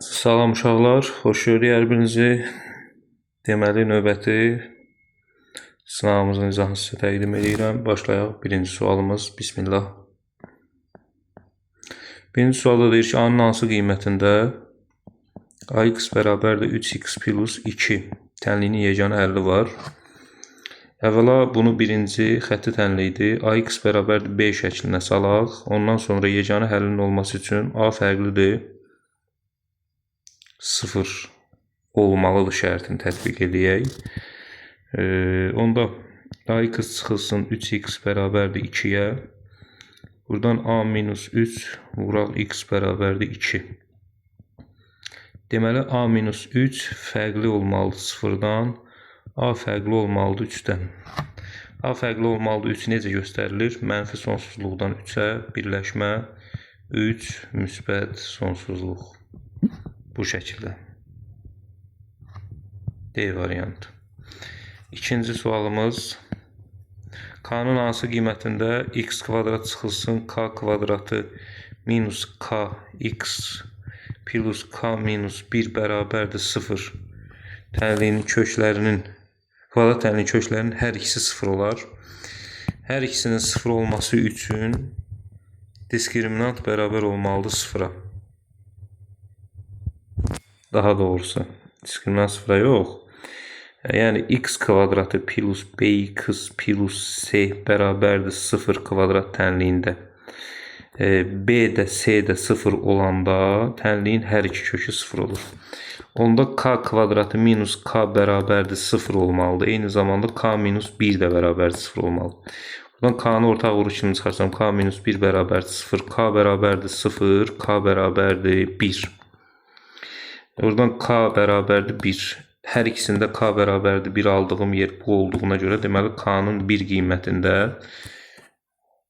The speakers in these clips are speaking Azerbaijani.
Salam uşaqlar, xoş gördük hər birinizi. Deməli, növbəti sınavımızın izahını sizə təqdim edirəm. Başlayaq. Birinci sualımız, bismillah. Birinci sualda deyir ki, A-nın hansı qiymətində AX bərabərdir 3x plus 2 tənliyinin yeganə həlli var. Əvvəla bunu birinci xətti tənliyidir. AX bərabərdir B şəklinə salaq. Ondan sonra yeganə həllinin olması üçün A fərqlidir 0 olmalıdır şərtini tətbiq eləyək. Onda AX çıxılsın 3x bərabərdir 2-yə. Buradan A minus 3 vuraq x bərabərdir 2. Deməli, A minus 3 fərqli olmalıdır 0-dan. A fərqli olmalıdır 3-dən. A fərqli olmalıdır 3 necə göstərilir? Mənfi sonsuzluqdan 3-ə birləşmə 3 müsbət sonsuzluq. Bu şəkildə. D variantı. İkinci sualımız. K-nın hansı qiymətində x kvadrat çıxılsın k kvadratı minus kx plus k minus 1 bərabərdir 0. Tənliyinin köklərinin, kvadrat tənliyinin köklərinin hər ikisi 0 olar. Hər ikisinin 0 olması üçün diskriminant bərabər olmalıdır 0-a. Daha doğrusu diskriminant 0-a yox. Yəni x kvadratı plus bx plus c bərabərdir 0 kvadrat tənliyində. B də c də 0 olanda tənliyin hər iki kökü 0 olur. Onda k kvadratı minus k bərabərdir 0 olmalıdır. Eyni zamanda k minus 1 də bərabərdir 0 olmalıdır. Buradan k-nı ortaq vuruş kimi çıxarsam k minus 1 bərabərdir 0, k bərabərdir 0, k bərabərdir 1. Buradan k bərabərdir 1. Hər ikisində k bərabərdir 1 aldığım yer bu olduğuna görə deməli k-nın 1 qiymətində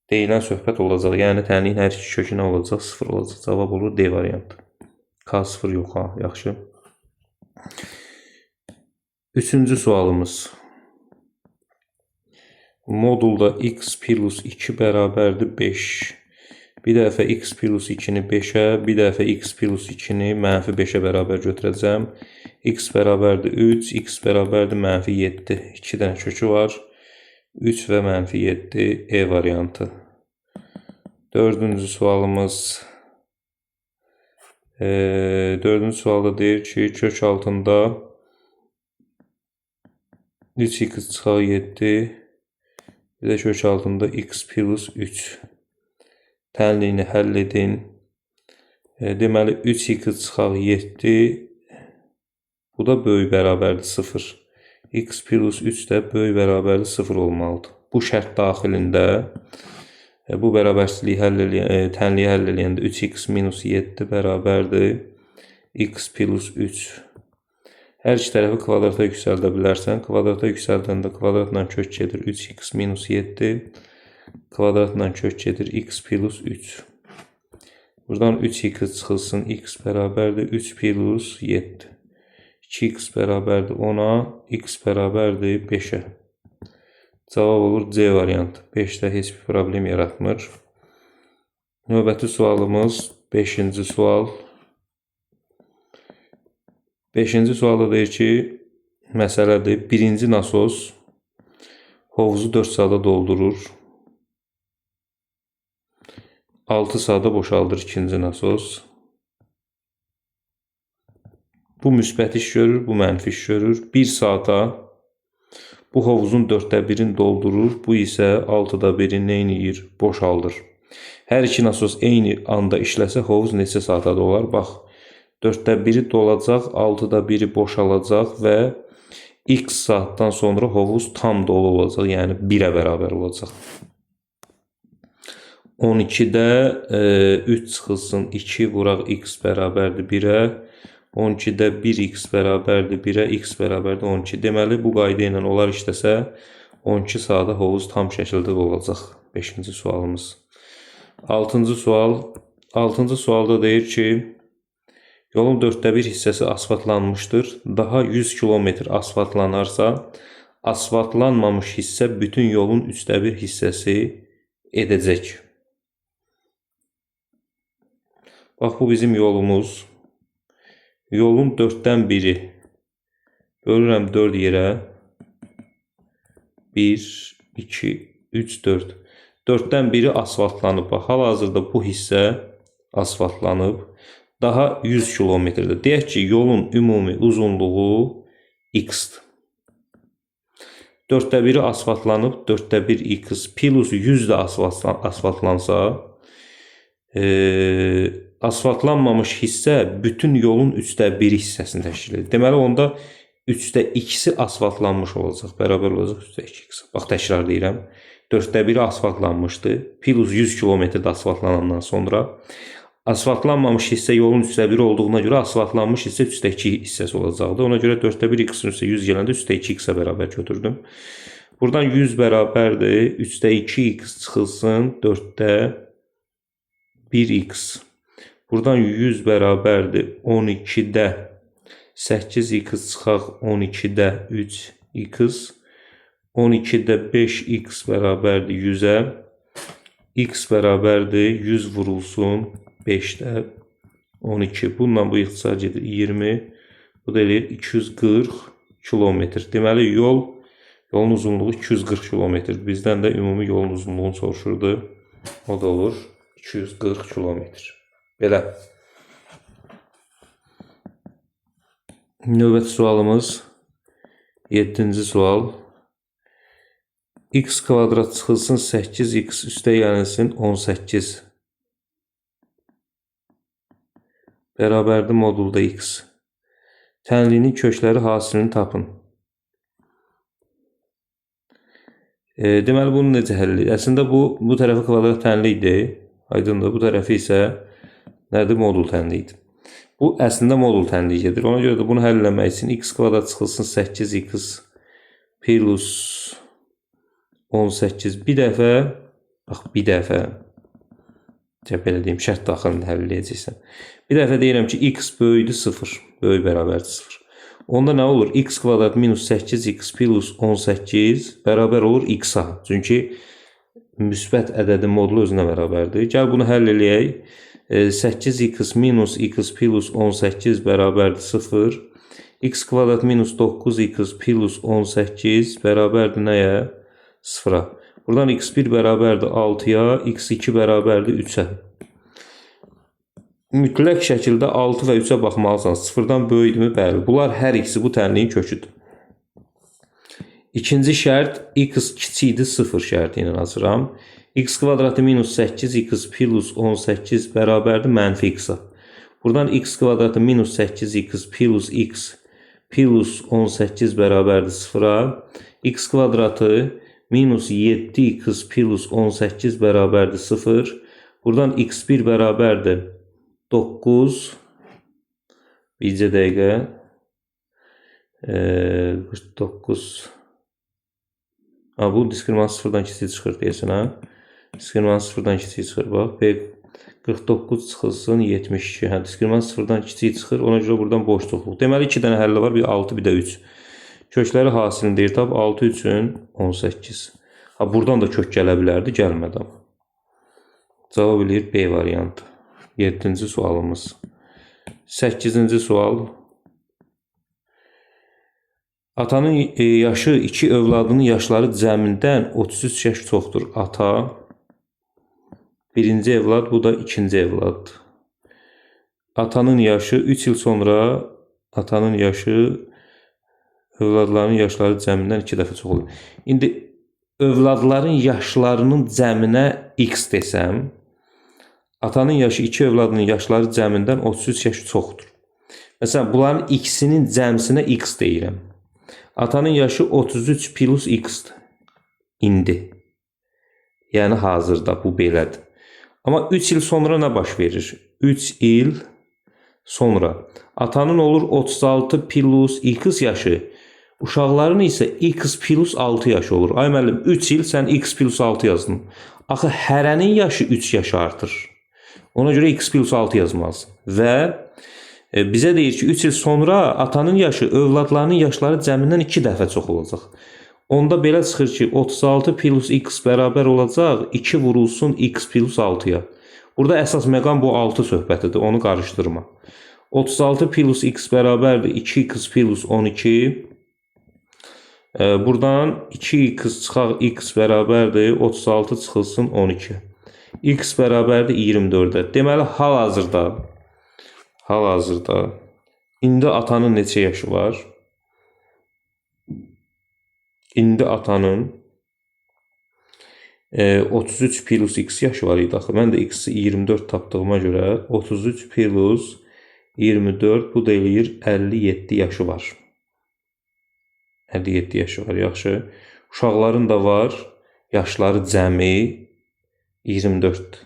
deyilən söhbət olacaq. Yəni tənliyin hər iki kökü nə olacaq? 0 olacaq. Cavab olur D variantı. K 0 yox ha, yaxşı. Üçüncü sualımız. Modulda x plus 2 bərabərdir 5. Bir dəfə x plus 2-ni 5-ə, bir dəfə x plus 2-ni mənfi 5-ə bərabər götürəcəm. X bərabərdir 3, x bərabərdir mənfi 7. 2 dənə kökü var. 3 və mənfi 7 E variantı. Dördüncü sualımız. Dördüncü sualda deyir ki, kök altında 3x çıxaq 7, bir də kök altında x plus 3. Tənliyini həll edin. Deməli, 3x çıxaq 7, bu da böyük bərabərdir 0. X plus 3 də böyük bərabərdir 0 olmalıdır. Bu şərt daxilində bu bərabərsizliyi tənliyi həll eləyəndə 3x minus 7 bərabərdir x plus 3. Hər iki tərəfi kvadrata yüksəldə bilərsən. Kvadrata yüksəldəndə kvadratla kök gedir 3x minus 7. Kvadratla kök gedir x plus 3. Buradan 3x çıxılsın x bərabərdir 3 plus 7. 2x bərabərdir 10-a, x bərabərdir 5-ə. Cavab olur C variantı. 5-də heç bir problem yaratmır. Növbəti sualımız 5-ci sual. 5-ci sualda deyir ki, məsələdir. Birinci nasos hovuzu 4 saata doldurur. 6 saata boşaldır ikinci nasos. Bu müsbət iş görür, bu mənfi iş görür. 1 saata bu hovuzun 4də 1-ini doldurur. Bu isə 6da 1-ini neyniyir? Boşaldır. Hər iki nasos eyni anda işləsə hovuz neçə saata dolar? Bax, 4də 1-i dolacaq, 6da 1-i boşalacaq və x saatdan sonra hovuz tam dolu olacaq. Yəni 1-ə bərabər olacaq. 12-də 3 çıxılsın 2 vuraq x bərabərdir 1-ə. 12-də 1x bərabərdir 1-ə, x bərabərdir 12. Deməli, bu qayda ilə onlar işləsə 12 saata hovuz tam şəkildə olacaq. 5-ci sualımız. 6-cı sual. 6-cı sualda deyir ki, yolun 4də 1 hissəsi asfaltlanmışdır. Daha 100 kilometr asfaltlanarsa, asfaltlanmamış hissə bütün yolun 3də 1 hissəsi edəcək. Bax, bu bizim yolumuz. Yolun 4-dən 1-i bölürəm 4 yerə. 1, 2, 3, 4. 4-dən 1-i asfaltlanıb. Hal-hazırda bu hissə asfaltlanıb. Daha 100 kilometrdir. Deyək ki, yolun ümumi uzunluğu x-dir. 4-də 1-i asfaltlanıb, 4-də 1 x plus 100 də asfaltlansa, asfaltlanmamış hissə bütün yolun 3-də 1 hissəsini təşkil edir. Deməli, onda 3-də 2-si asfaltlanmış olacaq, bərabər olacaq 3-də 2x. Bax, təkrar deyirəm. 4-də 1-i asfaltlanmışdı, plus 100 kilometrdə asfaltlanandan sonra. Asfaltlanmamış hissə yolun 3-də 1 olduğuna görə asfaltlanmış hissə 3-də 2 hissəsi olacaqdı. Ona görə 4-də 1 x-in üstə 100 gələndə 3-də 2x-ə bərabər götürdüm. Buradan 100 bərabərdir. 3-də 2x çıxılsın 4-də 1x. Buradan 100 bərabərdir. 12-də 8x çıxaq 12-də 3x. 12-də 5x bərabərdir 100-ə. X bərabərdir 100 vurulsun 5-də 12. Bununla bu ixtisar gedir 20. Bu da eləyir 240 kilometr. Deməli yolun uzunluğu 240 kilometr. Bizdən də ümumi yolun uzunluğunu soruşurdu. O da olur 240 kilometr. Belə. Növbəti sualımız 7-ci sual. X kvadrat çıxılsın 8x üstə gəlsin 18. Bərabərdir modulda x. Tənliyinin kökləri hasilini tapın. Deməli, bunu necə həll edir? Əslində, bu tərəfi kvadrat tənliyidir. Aydındır. Bu tərəfi isə nədir? Modul tənliyidir. Bu, əslində, modul tənliyi gedir. Ona görə də bunu həll eləmək üçün x kvadrat çıxılsın 8x plus 18. Bir dəfə, bax, bir dəfə, belə deyim, şərt daxilində həll edəcəksən. Bir dəfə deyirəm ki, x böyükdür 0, böyük bərabərdir 0. Onda nə olur? X kvadrat minus 8x plus 18 bərabər olur x-a. Çünki müsbət ədədin modulu özünə bərabərdir. Gəl bunu həll eləyək. 8x minus x plus 18 bərabərdir 0. X kvadrat minus 9x plus 18 bərabərdir nəyə? 0-a. Buradan x1 bərabərdir 6-ya, x2 bərabərdir 3-ə. Mütləq şəkildə 6 və 3-ə baxmalısan. 0-dan böyükdürmü? Bəli. Bunlar hər ikisi bu tənliyin köküdür. İkinci şərt x kiçikdir 0 şərti ilə açıram. X kvadratı minus 8x plus 18 bərabərdir mənfi x-a. Buradan x kvadratı minus 8x plus x plus 18 bərabərdir 0-a. X kvadratı minus 7x plus 18 bərabərdir 0. Buradan x1 bərabərdir 9. Bircə dəqiqə. 49. Bu diskriminant 0-dan kiçik çıxır deyəsən, hə? Diskriminant 0-dan kiçik çıxır, bax. 49 çıxılsın 72. Hə, diskriminant 0-dan kiçik çıxır. Ona görə buradan boşluqluq. Deməli, 2 dənə həlli var. Bir 6, bir də 3. Kökləri hasilini deyir. Tab 6 üçün 18. Ha, buradan da kök gələ bilərdi. Gəlmədi. Cavab eləyir B variantı. 7-ci sualımız. 8-ci sual. Atanın yaşı 2 övladının yaşları cəmindən 33 yaş çoxdur. Ata birinci evlad, bu da ikinci evladdır. Atanın yaşı 3 il sonra atanın yaşı övladların yaşları cəmindən 2 dəfə çox olur. İndi övladların yaşlarının cəminə x desəm, atanın yaşı 2 övladının yaşları cəmindən 33 yaş çoxdur. Məsələn, bunların ikisinin cəmsinə x deyirəm. Atanın yaşı 33 plus x-dir. İndi. Yəni, hazırda bu belədir. Amma 3 il sonra nə baş verir? 3 il sonra. Atanın olur 36 plus x yaşı. Uşaqların isə x plus 6 yaşı olur. Ay müəllim, 3 il sən x plus 6 yazdın. Axı, hərənin yaşı 3 yaş artır. Ona görə x plus 6 yazmalısın. Və bizə deyir ki, 3 il sonra atanın yaşı övladlarının yaşları cəmindən 2 dəfə çox olacaq. Onda belə çıxır ki, 36 plus x bərabər olacaq, 2 vurulsun x plus 6-ya. Burada əsas məqam bu 6 söhbətidir, onu qarışdırma. 36 plus x bərabərdir 2x plus 12. Buradan 2x çıxaq x bərabərdir 36 çıxılsın 12. X bərabərdir 24-ə. Deməli, hal-hazırda indi atanın neçə yaşı var? İndi atanın 33 plus x yaşı var idi axı. Mən də x-i 24 tapdığıma görə 33 plus 24 bu da eləyir 57 yaşı var. 57 yaşı var, yaxşı. Uşaqların da var. Yaşları cəmi 24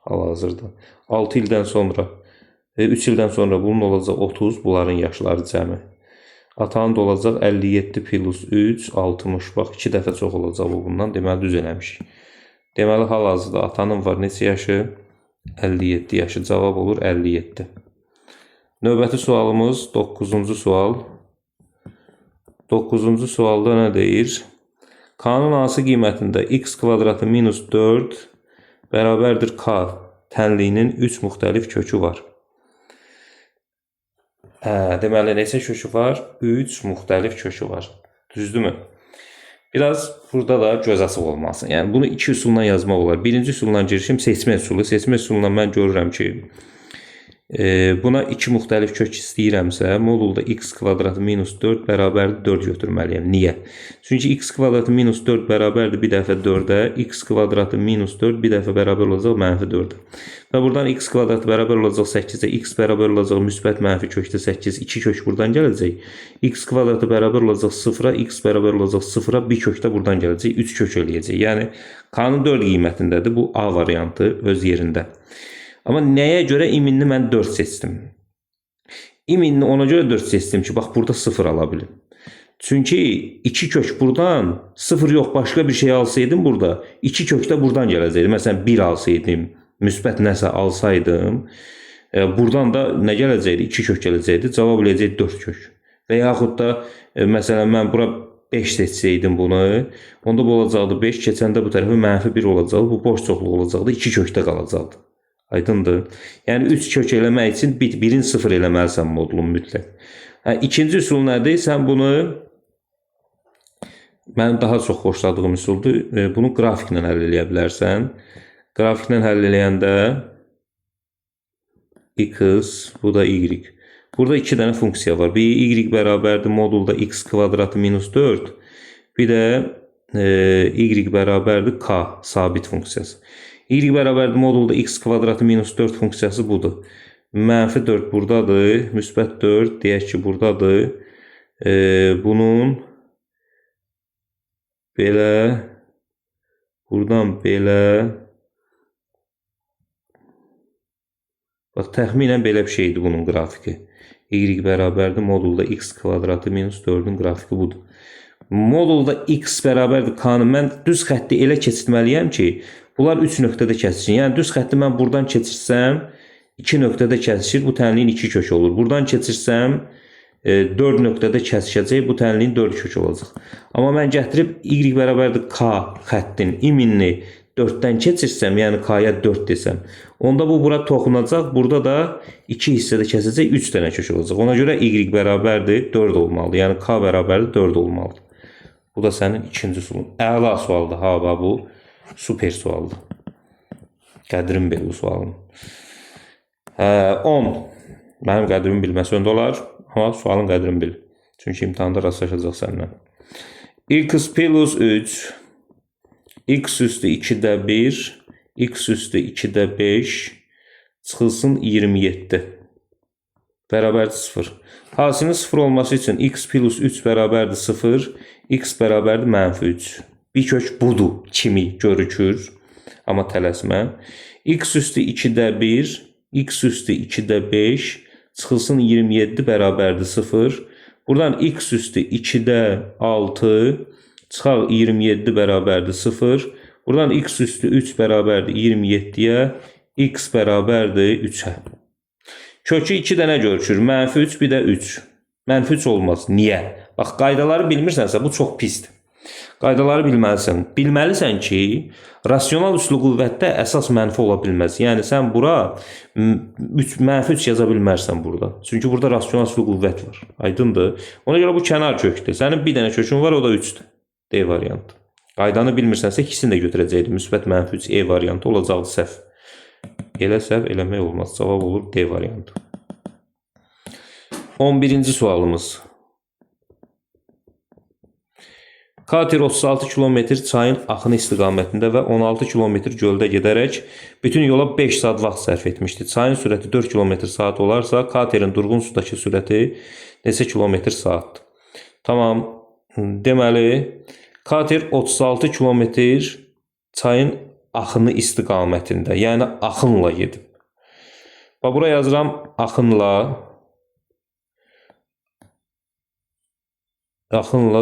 hal-hazırda. 6 ildən sonra, 3 ildən sonra bunun olacaq 30, bunların yaşları cəmi. Atanın da olacaq 57 plus 3, 60. Bax, 2 dəfə çox olacaq bu bundan. Deməli, düz eləmişik. Deməli, hal-hazırda atanın var neçə yaşı? 57 yaşı. Cavab olur 57. Növbəti sualımız 9-cu sual. 9-cu sualda nə deyir? K-nın hansı qiymətində x kvadratı minus 4 bərabərdir k tənliyinin 3 müxtəlif kökü var. Deməli, neçə kökü var? 3 müxtəlif kökü var. Düzdürmü? Biraz burada da göz açıq olmasın. Yəni, bunu 2 üsulla yazmaq olar. Birinci üsulla girişim seçmə üsulu. Seçmə üsulundan mən görürəm ki, buna 2 müxtəlif kök istəyirəmsə, modulda x kvadratı minus 4 bərabərdir 4 götürməliyəm. Niyə? Çünki x kvadratı minus 4 bərabərdir bir dəfə 4-ə, x kvadratı minus 4 bir dəfə bərabər olacaq mənfi 4-ə. Və buradan x kvadratı bərabər olacaq 8-ə, x bərabər olacaq müsbət mənfi kökdə 8, 2 kök buradan gələcək. X kvadratı bərabər olacaq 0-a, x bərabər olacaq 0-a, bir kök də buradan gələcək, 3 kök eləyəcək. Yəni, k-nın 4 qiymətindədir, bu A variantı öz yerində. Amma nəyə görə iminli mən 4 seçdim? İminli ona görə 4 seçdim ki, bax, burada 0 ala bilim. Çünki 2 kök buradan, 0 yox, başqa bir şey alsaydım burada, 2 kök də buradan gələcəkdi. Məsələn, 1 alsaydım, müsbət nəsə alsaydım, buradan da nə gələcəkdi? 2 kök gələcəkdi, cavab eləyəcəkdi 4 kök. Və yaxud da, məsələn, mən bura 5 seçsəydim bunu, onda bu olacaqdı 5, keçəndə bu tərəfə mənfi 1 olacaqdı, bu boş çoxluq olacaqdı, 2 kökdə qalacaqdı. Aydındır. Yəni, 3 kök eləmək üçün 1-in 0 eləməlisən modulun mütləq. İkinci üsul nədir? Sən bunu, mənim daha çox xoşladığım üsuldur, bunu qrafiklə həll eləyə bilərsən. Qrafiklə həll eləyəndə x, bu da y. Burada 2 dənə funksiya var. Bir y bərabərdir modulda x kvadratı minus 4. Bir də y bərabərdir k sabit funksiyası. Y bərabərdir modulda x kvadratı minus 4 funksiyası budur. Mənfi 4 buradadır. Müsbət 4 deyək ki, buradadır. Bunun belə, buradan belə, bax, təxminən belə bir şeydir bunun qrafiki. Y bərabərdir modulda x kvadratı minus 4-ün qrafiki budur. Modulda x bərabərdir k-nı mən düz xətti elə keçirməliyəm ki, bunlar 3 nöqtədə kəsişsin. Yəni, düz xətti mən buradan keçirsəm, 2 nöqtədə kəsişir, bu tənliyin 2 kökü olur. Buradan keçirsəm, 4 nöqtədə kəsişəcək, bu tənliyin 4 kökü olacaq. Amma mən gətirib y bərabərdir k xəttin iminini 4-dən keçirsəm, yəni k-ya 4 desəm, onda bu bura toxunacaq, burada da 2 hissədə kəsəcək, 3 dənə kök olacaq. Ona görə y bərabərdir 4 olmalıdır. Yəni, k bərabərdir 4 olmalıdır. Bu da sənin ikinci sualın. Əla sualdır, ha, bu. Super sualdır. Qədrim bil bu sualın. 10. Mənim qədrim bilməsi öndə olar. Amma sualın qədrim bil. Çünki imtihanda rastlaşacaq səndən. X plus 3, x üstü 2-də 1, x üstü 2-də 5 çıxılsın 27. Bərabərdir 0. Hasilinin 0 olması üçün x plus 3 bərabərdir 0, x bərabərdir mənfi 3. Bir kök budur kimi görükür, amma tələsmə. X üstü 2-də 1, x üstü 2-də 5 çıxılsın 27 bərabərdir 0. Buradan x üstü 2-də 6 çıxaq 27 bərabərdir 0. Buradan x üstü 3 bərabərdir 27-yə, x bərabərdir 3-ə. Kökü 2 dənə görükür. Mənfi 3, bir də 3. Mənfi 3 olmaz. Niyə? Bax, qaydaları bilmirsənsə, bu çox pisdir. Qaydaları bilməlisən. Bilməlisən ki, rasional üslü qüvvətdə əsas mənfi ola bilməz. Yəni sən bura mənfi 3 yaza bilmərsən burada. Çünki burada rasional üslü qüvvət var. Aydındır? Ona görə bu kənar kökdür. Sənin bir dənə kökün var, o da 3-dür. D variantı. Qaydanı bilmirsənsə ikisini də götürəcəkdir. Müsbət mənfi 3 E variantı olacaqdı səhv. Elə səhv eləmək olmaz. Cavab olur D variantı. 11-ci sualımız. Kater 36 km çayın axını istiqamətində və 16 km göldə gedərək bütün yola 5 saat vaxt sərf etmişdi. Çayın sürəti 4 km saat olarsa, katerin durğun sudakı sürəti neçə km saatdır? Tamam. Deməli, kater 36 km çayın axını istiqamətində, yəni axınla gedib. Bura yazıram axınla,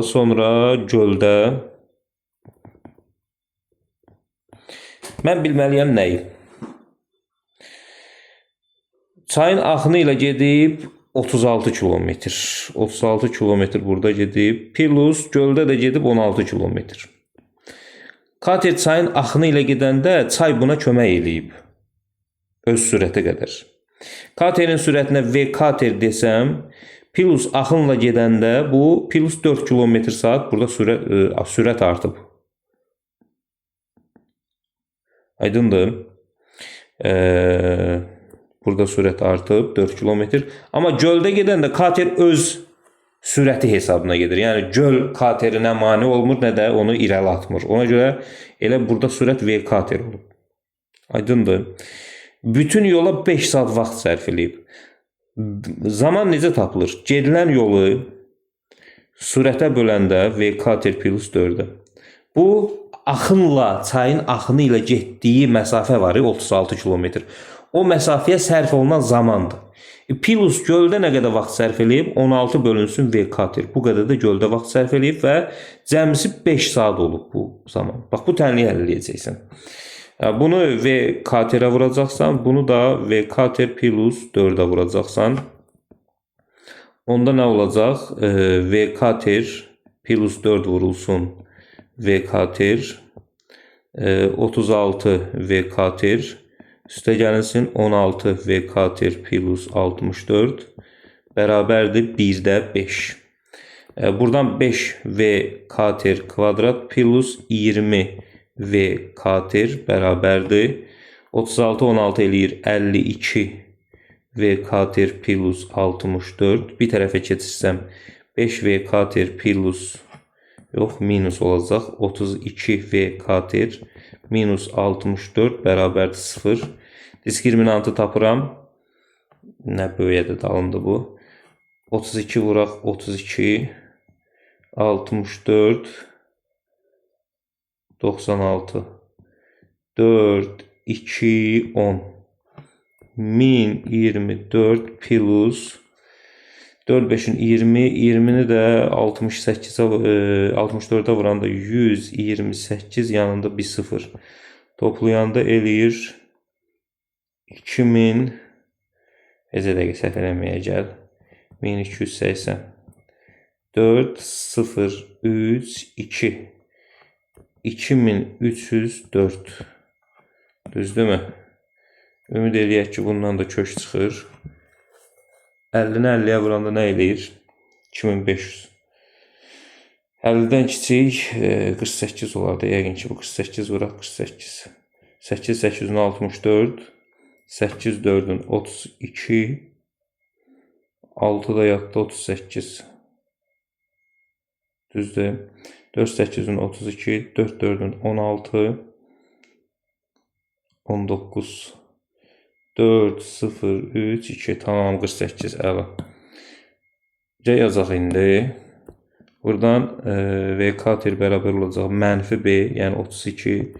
sonra göldə. Mən bilməliyəm nəyi? Çayın axını ilə gedib 36 kilometr. 36 kilometr burada gedib. Plus göldə də gedib 16 kilometr. Kater çayın axını ilə gedəndə çay buna kömək eləyib. Öz sürəti qədər. Katerin sürətinə V kater desəm, plus axınla gedəndə bu plus 4 km saat burada sürət artıb. Aydındır. Burada sürət artıb 4 km. Amma göldə gedəndə kater öz sürəti hesabına gedir. Yəni göl katerinə mane olmur, nə də onu irəli atmır. Ona görə elə burada sürət V kater olub. Aydındır. Bütün yola 5 saat vaxt sərf edib. Zaman necə tapılır? Gedilən yolu sürətə böləndə V kater plus 4-ə. Bu axınla, çayın axını ilə getdiyi məsafə var, 36 kilometr. O məsafəyə sərf olunan zamandır. Plus göldə nə qədər vaxt sərf edib? 16 bölünsün V kater. Bu qədər də göldə vaxt sərf edib və cəmsi 5 saat olub bu zaman. Bax, bu tənliyi həll edəcəksən. Bunu V katerə vuracaqsan, bunu da V kater plus 4-ə vuracaqsan. Onda nə olacaq? V kater plus 4 vurulsun V kater, 36 V kater, üstə gəlinsin 16 V kater plus 64 bərabərdir 1-də 5. Buradan 5 V kater kvadrat plus 20 V kater bərabərdir 36, 16 eləyir 52 V kater plus 64. Bir tərəfə keçirsəm 5 V kater plus minus olacaq 32 V kater minus 64 bərabərdir 0. Diskriminantı tapıram. Nə böyüyə də dalındı bu. 32 vuraq 32 64 96 4 2 10 1024 plus 4 5'in 20, 20'ni de 64'e vuranda 128 yanında bir 0. Toplayanda eləyir 2000 Ece dəqiqə səhv eləməyəcək 1280 4 0 3 2 2304 düzdürmü? Ümid eləyək ki bundan da kök çıxır. 50'ni 50'ye vuranda nə eləyir? 2500. 50'dən kiçik 48 olardı. Yəqin ki bu 48 vuraq 48. 8 8'in 64 8 4'ün 32 6 da yatdı 38. Düzdür. 4 8'in 32 4 4'ün 16 19 4 0 3 2 tamam 48 əla. C yazaq indi. Buradan V kater bərabər olacaq mənfi B, yəni 32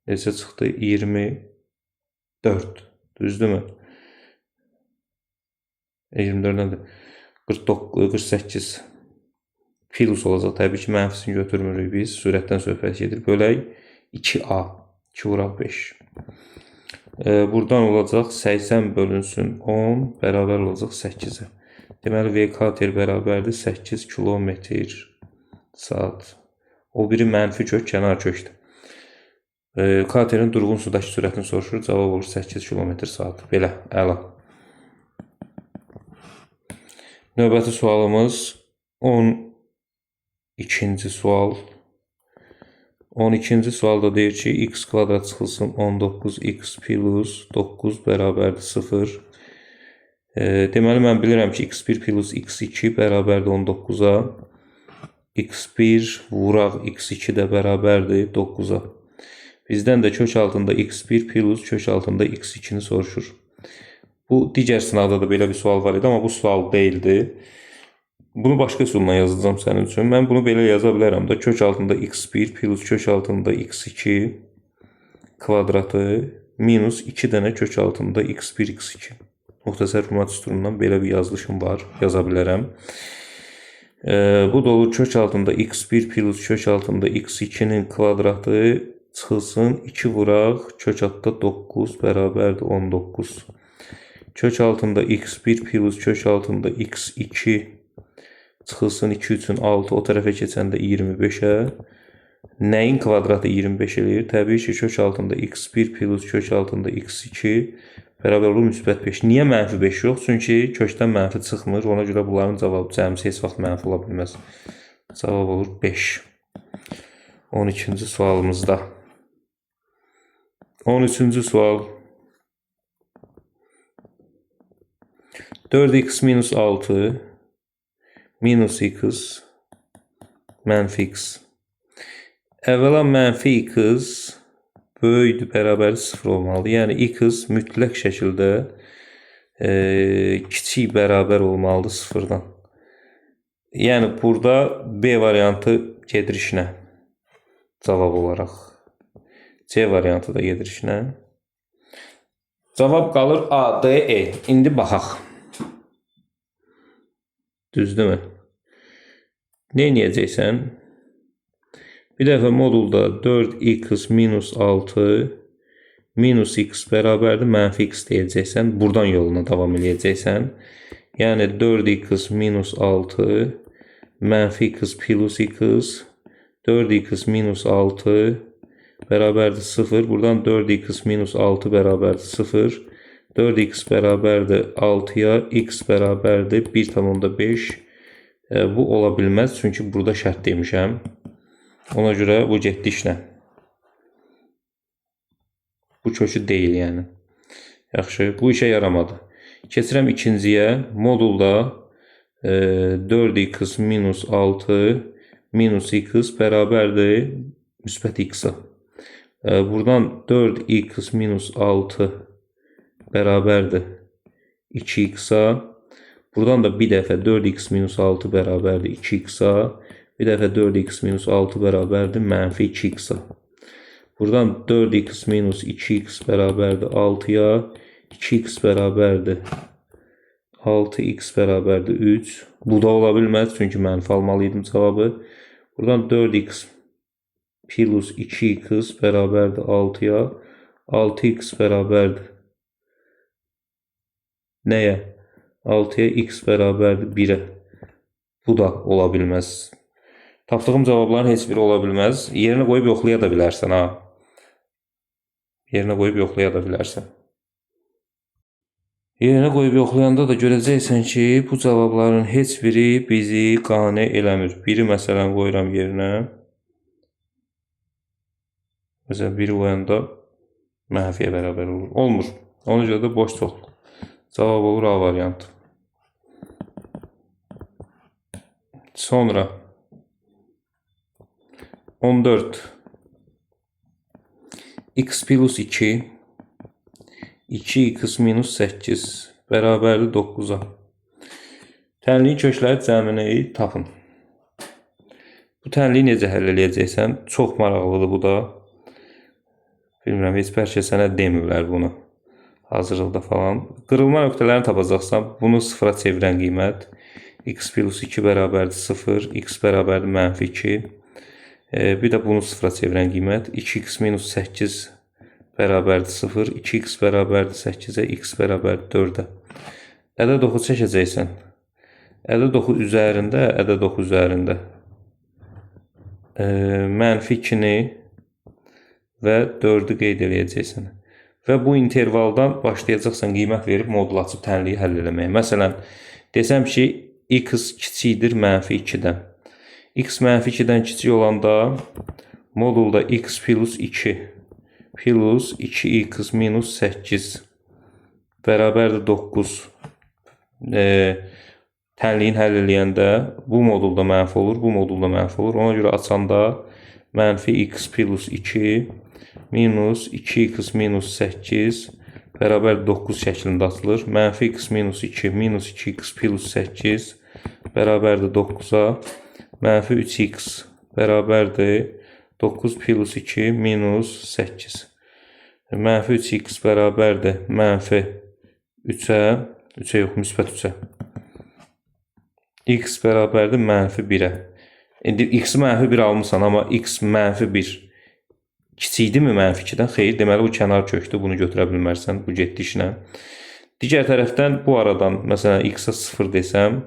neçə çıxdı? 24. Düzdürmü? 24 nədir? 48 plus olacaq. Təbii ki, mənfisini götürmürük biz. Sürətdən söhbət gedir. Bölək 2A. 2 vuraq 5. Buradan olacaq 80 bölünsün 10 bərabər olacaq 8'e. Deməli V-kater bərabərdir 8 kilometr saat. O biri mənfi kök, kənar kökdür. Katerin durğun sudakı sürətini soruşur. Cavab olur 8 kilometr saat. Belə, əla. Növbəti sualımız 12-ci sual. 12-ci sualda deyir ki, x kvadrat çıxılsın 19x plus 9 bərabərdir 0. Deməli, mən bilirəm ki, x1 plus x2 bərabərdir 19-a. x1 vuraq x2 də bərabərdir 9-a. Bizdən də kök altında x1 plus kök altında x2-ni soruşur. Bu, digər sınavda da belə bir sual var idi, amma bu sual deyildi. Bunu başqa üsulla yazacağım sənin üçün. Mən bunu belə yaza bilərəm də. Kök altında x1 plus kök altında x2 kvadratı minus 2 dənə kök altında x1, x2. Muxtəsər format üsulundan belə bir yazılışım var. Yaza bilərəm. Bu da olur kök altında x1 plus kök altında x2'nin kvadratı çıxılsın 2 vuraq kök altında 9 bərabərdir 19. Kök altında x1 plus kök altında x2 çıxılsın 2 üçün 6, o tərəfə keçəndə 25-ə. Nəyin kvadratı 25 eləyir? Təbii ki, kök altında x1 plus kök altında x2 bərabər olur müsbət 5. Niyə mənfi 5 yox? Çünki kökdən mənfi çıxmır. Ona görə bunların cavabı cəmsi heç vaxt mənfi ola bilməz. Cavab olur 5. 12-ci sualımızda. 13-cü sual. 4x minus 6 minus x mənfi x. Əvvəla mənfi x böyükdür, bərabər 0 olmalı. Yəni x mütləq şəkildə kiçik bərabər olmalıdır 0-dan. Yəni burada B variantı gedir işinə. Cavab olaraq. C variantı da gedir işinə. Cavab qalır A, D, E. İndi baxaq. Düzdürmü? Ne edəcəksən? Bir dəfə modulda 4x minus 6 minus x bərabərdir mənfi x deyəcəksən. Buradan yoluna davam edəcəksən. Yəni 4x minus 6 mənfi x plus x 4x minus 6 bərabərdir 0. Buradan 4x minus 6 bərabərdir 0. 4x bərabərdir 6-ya, x bərabərdir 1,5. Bu ola bilməz, çünki burada şərt demişəm. Ona görə bu getdi işlə. Bu kökü deyil yəni. Yaxşı, bu işə yaramadı. Keçirəm ikinciyə. Modulda 4x minus 6 minus x bərabərdir müsbət x-a. Buradan 4x minus 6 bərabərdir 2x-a. Buradan da bir dəfə 4x minus 6 bərabərdir 2x-a. Bir dəfə 4x minus 6 bərabərdir mənfi 2x-a. Buradan 4x minus 2x bərabərdir 6-ya. 2x bərabərdir 6x bərabərdir 3. Bu da ola bilməz, çünki mənfi almalıydım cavabı. Buradan 4x plus 2x bərabərdir 6-ya. 6x bərabərdir nəyə? 6-ya x bərabərdir 1-ə. Bu da ola bilməz. Tapdığım cavabların heç biri ola bilməz. Yerinə qoyub yoxlaya da bilərsən, ha. Yerinə qoyub yoxlaya da bilərsən. Yerinə qoyub yoxlayanda da görəcəksən ki, bu cavabların heç biri bizi qane eləmir. Biri məsələn qoyuram yerinə. Məsələn, biri qoyanda mənfiyə bərabər olur. Olmur. Ona görə də boş çoxluq. Cavab olur A variantı. Sonra 14 x plus 2 2x minus 8 bərabərdir 9-a. Tənliyin kökləri cəmini tapın. Bu tənliyi necə həll edəcəksən? Çox maraqlıdır bu da. Bilmirəm, heç bəlkə sənə demirlər bunu. Hazırlıqda falan. Qırılma nöqtələrini tapacaqsan, bunu sıfıra çevirən qiymət x plus 2 bərabərdir 0, x bərabərdir mənfi 2. Bir də bunu sıfıra çevirən qiymət 2x minus 8 bərabərdir 0, 2x bərabərdir 8-ə, x bərabərdir 4-ə. Ədəd oxu çəkəcəksən. 59 üzərində, -9 üzərində -2-ni və 4-ü qeyd edəcəksən. Və bu intervaldan başlayacaqsan qiymət verib modul açıb tənliyi həll eləməyə. Məsələn, desəm ki, x kiçikdir -2-dən. X -2-dən kiçik olanda modulda x plus 2 plus 2x minus 8 bərabərdir 9. Tənliyin həll eləyəndə bu modulda mənfi olur, bu modulda mənfi olur. Ona görə açanda -x plus 2 minus 2x minus 8 bərabər 9 şəklində açılır. -x minus 2 minus 2x plus 8 bərabərdir 9-a. -3x bərabərdir 9 plus 2 minus 8. -3x bərabərdir -3-ə, 3-ə yox, müsbət 3-ə. X bərabərdir -1-ə. İndi x-i -1 almışsan, amma x -1 kiçikdirmi -2-dən? Xeyr, deməli bu kənar kökdür. Bunu götürə bilmərsən. Bu getdi işlə. Digər tərəfdən bu aradan, məsələn, x-a 0 desəm,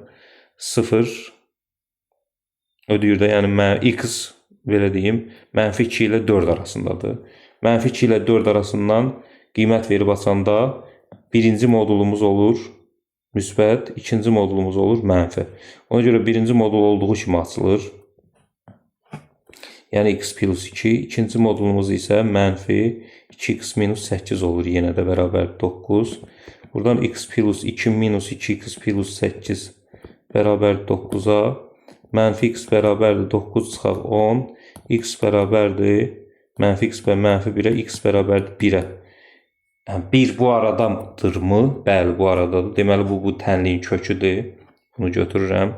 0 ödəyir də, yəni x belə deyim, -2 ilə 4 arasındadır. -2 ilə 4 arasından qiymət verib açanda birinci modulumuz olur müsbət, ikinci modulumuz olur mənfi. Ona görə birinci modul olduğu kimi açılır. Yəni x plus 2, ikinci modulumuz isə -2x minus 8 olur. Yenə də bərabər 9. Buradan x plus 2 minus 2x plus 8 bərabər 9-a. -x bərabərdir 9 çıxaq 10. X bərabərdir -x və -1-ə, x bərabərdir 1-ə. 1 bu aradadırmı? Bəli, bu aradadır. Deməli, bu tənliyin köküdür. Bunu götürürəm.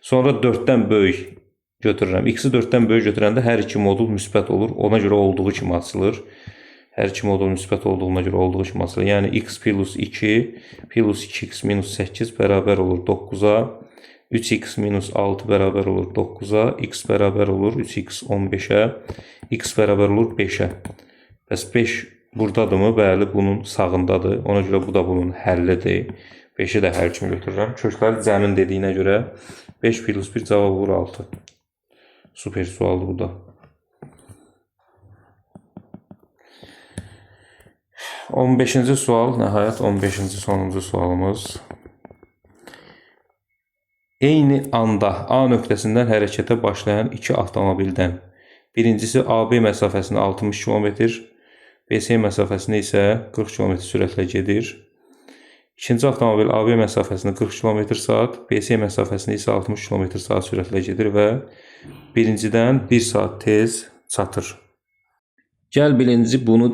Sonra 4-dən böyük götürürəm. X-i 4-dən böyük götürəndə hər iki modul müsbət olur. Ona görə olduğu kimi açılır. Hər iki modul müsbət olduğuna görə olduğu kimi açılır. Yəni x plus 2 plus 2x minus 8 bərabər olur 9-a. 3x minus 6 bərabər olur 9-a. X bərabər olur 3x 15-ə. X bərabər olur 5-ə. Bəs 5 buradadırmı? Bəli, bunun sağındadır. Ona görə bu da bunun həllidir. 5-i də həll kimi götürürəm. Kökləri cəmin dediyinə görə 5 plus 1 cavab olur 6. Super sualdır bu da. 15-ci sual, nəhayət 15-ci sonuncu sualımız. Eyni anda A nöqtəsindən hərəkətə başlayan iki avtomobildən birincisi AB məsafəsini 60 km, BC məsafəsini isə 40 km sürətlə gedir. İkinci avtomobil AB məsafəsini 40 km/saat, BC məsafəsini isə 60 km/saat sürətlə gedir və birincidən 1 saat tez çatır. Gəl birinci bunu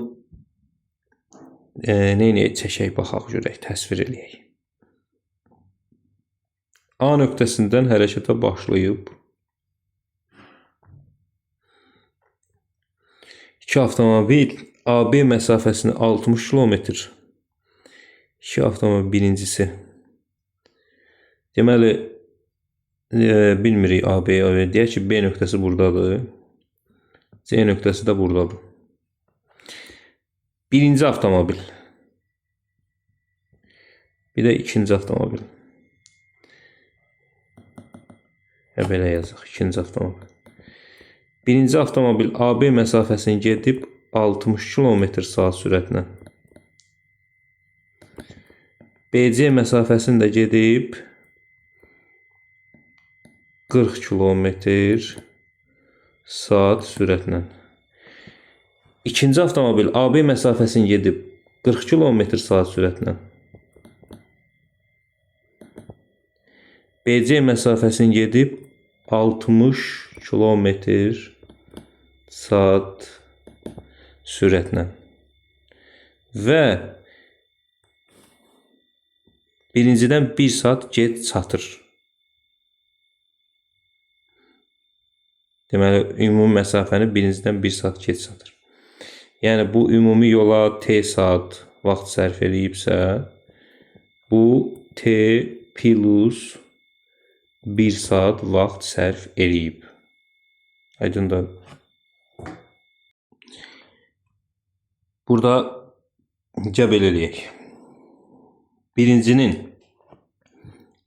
neynəyək, çəkək, baxaq, görək, təsvir eləyək. A nöqtəsindən hərəkətə başlayıb iki avtomobil AB məsafəsini 60 km. İki avtomobil birincisi. Deməli, bilmirik AB-yə, deyək ki, B nöqtəsi buradadır. C nöqtəsi də buradadır. Birinci avtomobil. Bir də ikinci avtomobil. Belə yazıq, ikinci avtomobil. Birinci avtomobil AB məsafəsini gedib 60 km/saat sürətlə. BC məsafəsini də gedib 40 km/saat sürətlə. İkinci avtomobil AB məsafəsini gedib 40 km/saat sürətlə. BC məsafəsini gedib 60 km/saat sürətlə. Və birincidən 1 saat gec çatır. Deməli, ümumi məsafəni birincidən 1 saat gec çatır. Yəni, bu ümumi yola T saat vaxt sərf edibsə, bu T plus 1 saat vaxt sərf edib. Aydındır. Burada belə eləyək. Birincinin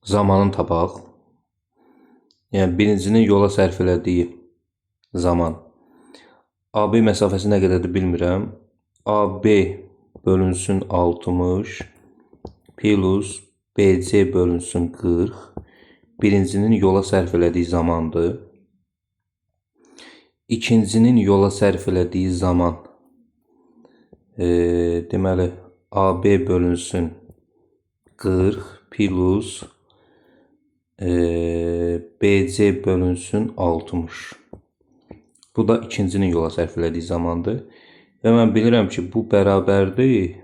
zamanını tapaq. Yəni birincinin yola sərf elədiyi zaman AB məsafəsi nə qədərdir bilmirəm. AB bölünsün 60 plus BC bölünsün 40. Birincinin yola sərf elədiyi zamandır. İkincinin yola sərf elədiyi zaman deməli AB bölünsün 40 plus BC bölünsün 60. Bu da ikincinin yola sərf elədiyi zamandır. Və mən bilirəm ki, bu bərabərdir.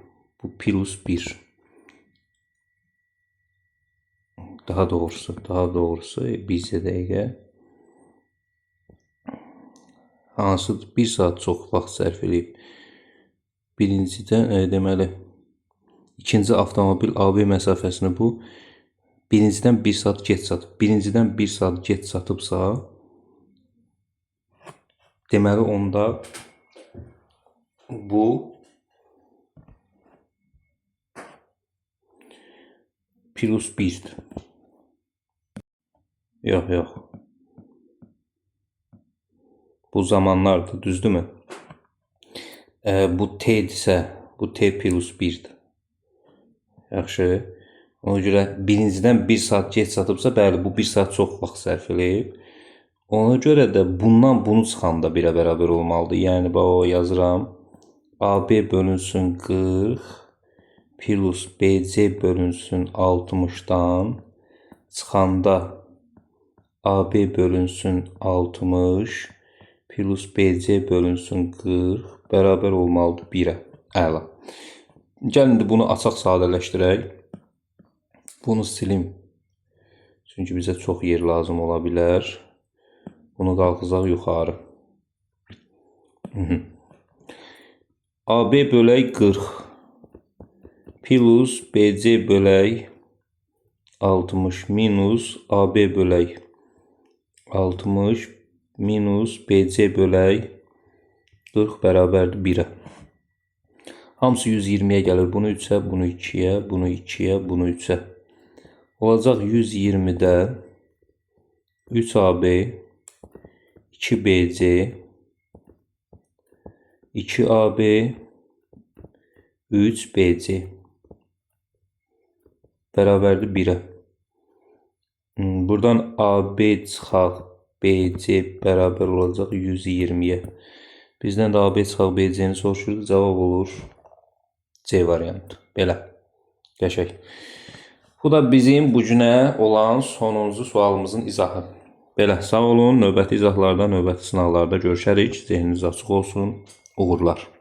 Bu plus 1. Daha doğrusu bizə dəqiqə. Hansı 1 saat çox vaxt sərf eləyib. Birincidən deməli ikinci avtomobil AB məsafəsini bu birincidən 1 saat geç çatıb. Birincidən 1 saat geç çatıbsa, deməli onda bu plus 1'dir. Yox. Bu zamanlardır, düzdürmü? Bu T'dirsə, bu T plus 1'dir. Yaxşı. Ona görə birincidən 1 saat geç çatıbsa, bəli, bu 1 saat çox vaxt sərf eləyib. Ona görə də bundan bunu çıxanda 1'ə bərabər olmalıdır. Yəni, o yazıram. AB bölünsün 40 plus BC bölünsün 60'dan çıxanda AB bölünsün 60 plus BC bölünsün 40 bərabər olmalıdır 1'ə. Əla. Gəlin indi bunu açaq sadələşdirək. Bunu silim. Çünki bizə çox yer lazım ola bilər. Bunu qalxızaq yuxarı. AB bölək 40 plus BC bölək 60 minus AB bölək 60 minus BC bölək 40 bərabərdir 1'ə. Hamısı 120'yə gəlir. Bunu 3'ə, bunu 2'yə, bunu 2'yə, bunu 3'ə. Olacaq 120'də 3AB 2BC 2AB 3BC bərabərdir 1'ə. Buradan AB çıxaq BC bərabər olacaq 120'yə. Bizdən də AB çıxaq BC-ni soruşurdu. Cavab olur C variantı. Belə. Qəşəng. Bu da bizim bu günə olan sonuncu sualımızın izahı. Belə, sağ olun. Növbəti izahlarda, növbəti sınavlarda görüşərik. Zehniniz açıq olsun. Uğurlar.